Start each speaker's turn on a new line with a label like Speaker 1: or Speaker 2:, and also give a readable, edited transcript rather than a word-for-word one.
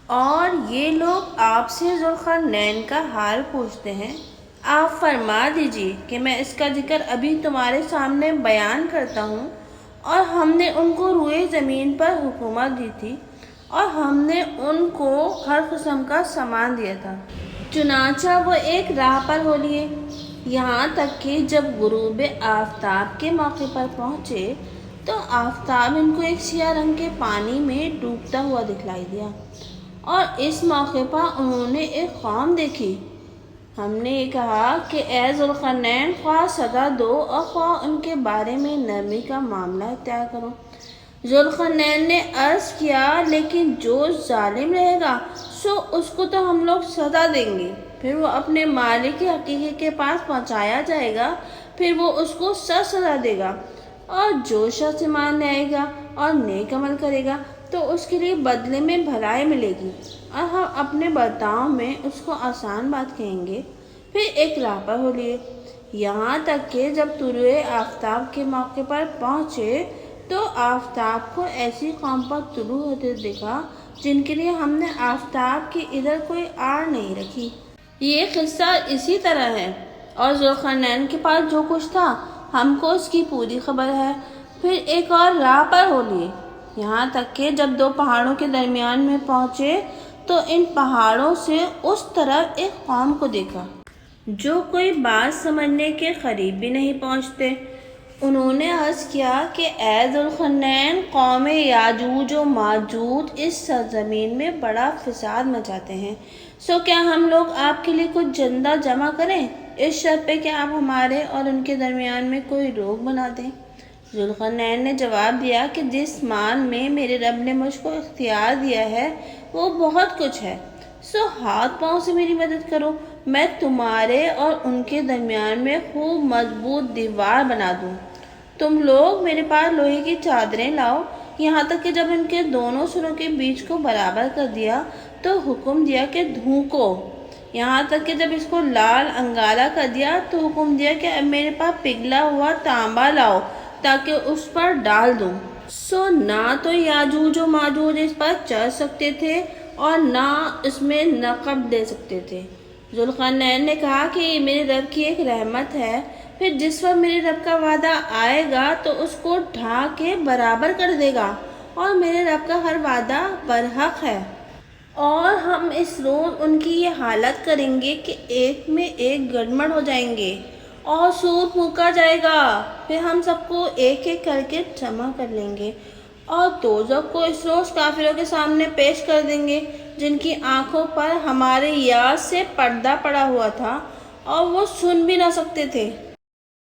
Speaker 1: اور یہ لوگ آپ سے ذوالقرنین کا حال پوچھتے ہیں۔ آپ فرما دیجئے کہ میں اس کا ذکر ابھی تمہارے سامنے بیان کرتا ہوں۔ اور ہم نے ان کو روئے زمین پر حکومت دی تھی، اور ہم نے ان کو ہر قسم کا سامان دیا تھا۔ چنانچہ وہ ایک راہ پر ہو لیے، یہاں تک کہ جب غروب آفتاب کے موقع پر پہنچے تو آفتاب ان کو ایک سیاہ رنگ کے پانی میں ڈوبتا ہوا دکھلائی دیا، اور اس موقع پر انہوں نے ایک قوم دیکھی۔ ہم نے یہ کہا کہ اے ذوالقرنین، خواہ سزا دو اور خواہ ان کے بارے میں نرمی کا معاملہ اختیار کرو۔ ذوالقرنین نے عرض کیا، لیکن جو ظالم رہے گا سو اس کو تو ہم لوگ سزا دیں گے، پھر وہ اپنے مالک حقیقی کے پاس پہنچایا جائے گا، پھر وہ اس کو سخت سزا دے گا، اور جو شخص ایمان لائے گا اور نیک عمل کرے گا تو اس کے لیے بدلے میں بھلائی ملے گی، اور ہم اپنے برتاؤ میں اس کو آسان بات کہیں گے۔ پھر ایک راہ پر ہو لیے، یہاں تک کہ جب طلوع آفتاب کے موقع پر پہنچے تو آفتاب کو ایسی قوم پر طلوع ہوتے دیکھا جن کے لیے ہم نے آفتاب کی ادھر کوئی آڑ نہیں رکھی۔ یہ قصہ اسی طرح ہے، اور ذوالقرنین کے پاس جو کچھ تھا ہم کو اس کی پوری خبر ہے۔ پھر ایک اور راہ پر ہو لیے، یہاں تک کہ جب دو پہاڑوں کے درمیان میں پہنچے تو ان پہاڑوں سے اس طرف ایک قوم کو دیکھا جو کوئی بات سمجھنے کے قریب بھی نہیں پہنچتے۔ انہوں نے عرض کیا کہ اے ذوالقرنین، قوم یاجوج و ماجوج اس سرزمین میں بڑا فساد مچاتے ہیں، سو کیا ہم لوگ آپ کے لیے کچھ چندہ جمع کریں، اس شرط پہ کہ آپ ہمارے اور ان کے درمیان میں کوئی روک بنا دیں۔ ذوالقرنین نے جواب دیا کہ جس مال میں میرے رب نے مجھ کو اختیار دیا ہے وہ بہت کچھ ہے، سو ہاتھ پاؤں سے میری مدد کرو، میں تمہارے اور ان کے درمیان میں خوب مضبوط دیوار بنا دوں۔ تم لوگ میرے پاس لوہے کی چادریں لاؤ۔ یہاں تک کہ جب ان کے دونوں سروں کے بیچ کو برابر کر دیا تو حکم دیا کہ دھوکو۔ یہاں تک کہ جب اس کو لال انگارہ کر دیا تو حکم دیا کہ اب میرے پاس پگھلا ہوا تانبا لاؤ تاکہ اس پر ڈال دوں۔ سو نہ تو یاجوج و ماجوج اس پر چڑھ سکتے تھے اور نہ اس میں نقب دے سکتے تھے۔ ذوالقرنین نے کہا کہ یہ میرے رب کی ایک رحمت ہے، پھر جس وقت میرے رب کا وعدہ آئے گا تو اس کو ڈھا کے برابر کر دے گا، اور میرے رب کا ہر وعدہ برحق ہے۔ اور ہم اس روز ان کی یہ حالت کریں گے کہ ایک میں ایک گڑمڑ ہو جائیں گے اور سور پھونکا جائے گا، پھر ہم سب کو ایک ایک کر کے جمع کر لیں گے، اور دوزخ کو اس روز کافروں کے سامنے پیش کر دیں گے جن کی آنکھوں پر ہمارے یاد سے پردہ پڑا ہوا تھا اور وہ سن بھی نہ سکتے تھے۔